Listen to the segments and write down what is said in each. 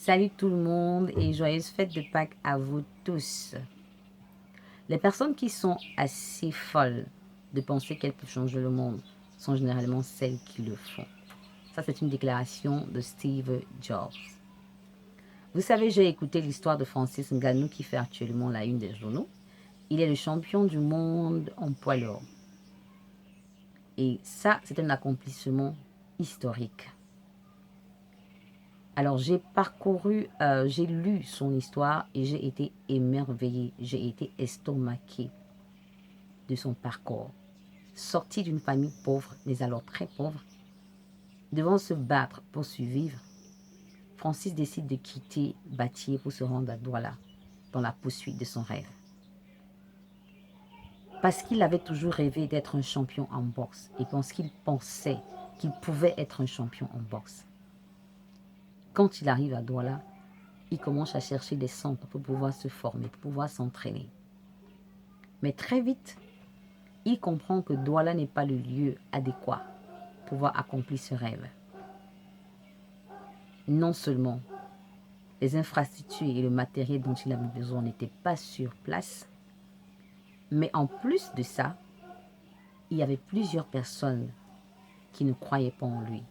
Salut tout le monde et joyeuse fête de Pâques à vous tous. Les personnes qui sont assez folles de penser qu'elles peuvent changer le monde sont généralement celles qui le font. Ça, c'est une déclaration de Steve Jobs. Vous savez, j'ai écouté l'histoire de Francis Ngannou qui fait actuellement la une des journaux. Il est le champion du monde en poids lourd. Et ça, c'est un accomplissement historique. Alors, j'ai lu son histoire et j'ai été émerveillée, j'ai été estomaquée de son parcours. Sorti d'une famille pauvre, mais alors très pauvre, devant se battre pour survivre, Francis décide de quitter Batié pour se rendre à Douala, dans la poursuite de son rêve. Parce qu'il avait toujours rêvé d'être un champion en boxe et parce qu'il pensait qu'il pouvait être un champion en boxe. Quand il arrive à Douala, il commence à chercher des centres pour pouvoir se former, pour pouvoir s'entraîner. Mais très vite, il comprend que Douala n'est pas le lieu adéquat pour pouvoir accomplir ce rêve. Non seulement les infrastructures et le matériel dont il avait besoin n'étaient pas sur place, mais en plus de ça, il y avait plusieurs personnes qui ne croyaient pas en lui.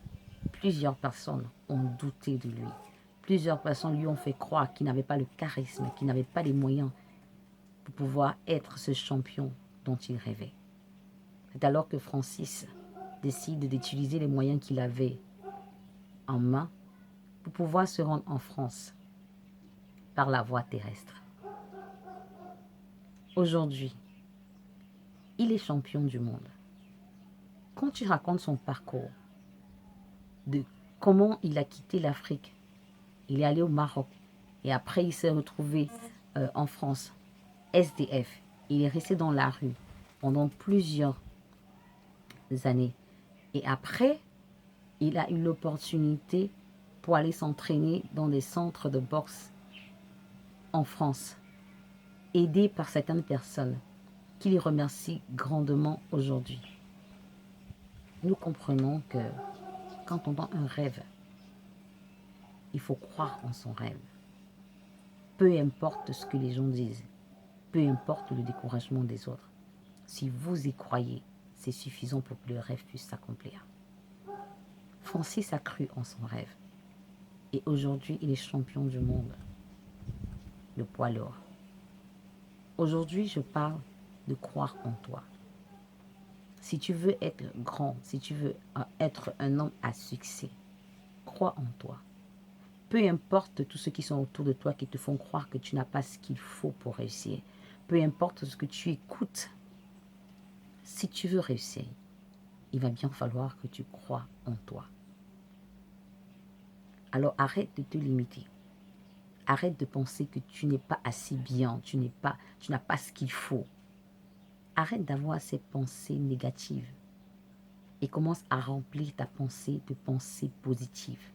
Plusieurs personnes ont douté de lui. Plusieurs personnes lui ont fait croire qu'il n'avait pas le charisme, qu'il n'avait pas les moyens pour pouvoir être ce champion dont il rêvait. C'est alors que Francis décide d'utiliser les moyens qu'il avait en main pour pouvoir se rendre en France par la voie terrestre. Aujourd'hui, il est champion du monde. Quand tu racontes son parcours, de comment il a quitté l'Afrique, il est allé au Maroc et après il s'est retrouvé en France, SDF, il est resté dans la rue pendant plusieurs années. Et après, il a eu l'opportunité pour aller s'entraîner dans des centres de boxe en France, aidé par certaines personnes qui les remercient grandement aujourd'hui. Nous comprenons que quand on a un rêve, il faut croire en son rêve. Peu importe ce que les gens disent, peu importe le découragement des autres. Si vous y croyez, c'est suffisant pour que le rêve puisse s'accomplir. Francis a cru en son rêve. Et aujourd'hui, il est champion du monde, le poids lourd. Aujourd'hui, je parle de croire en toi. Si tu veux être grand, si tu veux être un homme à succès, crois en toi. Peu importe tous ceux qui sont autour de toi qui te font croire que tu n'as pas ce qu'il faut pour réussir. Peu importe ce que tu écoutes. Si tu veux réussir, il va bien falloir que tu crois en toi. Alors arrête de te limiter. Arrête de penser que tu n'es pas assez bien, tu n'as pas ce qu'il faut. Arrête d'avoir ces pensées négatives et commence à remplir ta pensée de pensées positives.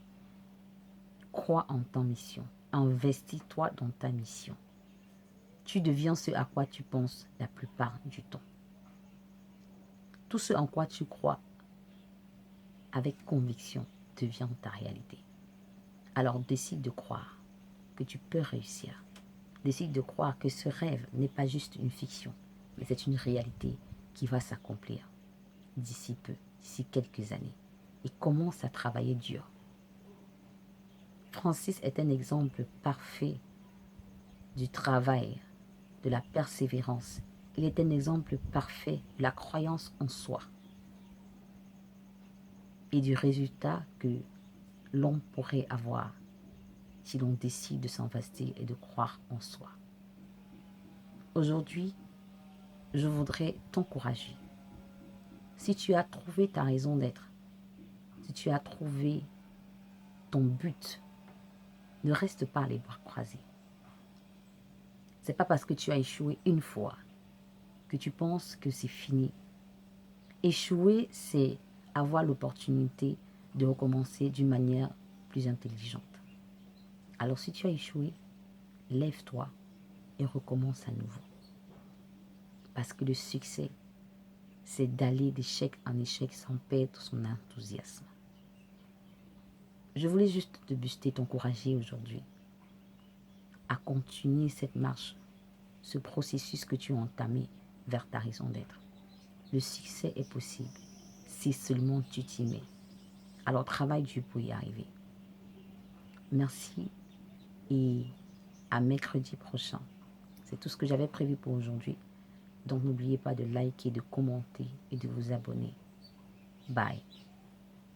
Crois en ta mission. Investis-toi dans ta mission. Tu deviens ce à quoi tu penses la plupart du temps. Tout ce en quoi tu crois avec conviction devient ta réalité. Alors décide de croire que tu peux réussir. Décide de croire que ce rêve n'est pas juste une fiction, mais c'est une réalité qui va s'accomplir d'ici peu, d'ici quelques années. Et commence à travailler dur. Francis est un exemple parfait du travail, de la persévérance. Il est un exemple parfait de la croyance en soi et du résultat que l'on pourrait avoir si l'on décide de s'investir et de croire en soi. Aujourd'hui, je voudrais t'encourager. Si tu as trouvé ta raison d'être, si tu as trouvé ton but, ne reste pas les bras croisés. Ce n'est pas parce que tu as échoué une fois que tu penses que c'est fini. Échouer, c'est avoir l'opportunité de recommencer d'une manière plus intelligente. Alors si tu as échoué, lève-toi et recommence à nouveau. Parce que le succès, c'est d'aller d'échec en échec sans perdre son enthousiasme. Je voulais juste te booster, t'encourager aujourd'hui à continuer cette marche, ce processus que tu as entamé vers ta raison d'être. Le succès est possible si seulement tu t'y mets. Alors travaille dur pour y arriver. Merci et à mercredi prochain. C'est tout ce que j'avais prévu pour aujourd'hui. Donc n'oubliez pas de liker, de commenter et de vous abonner. Bye.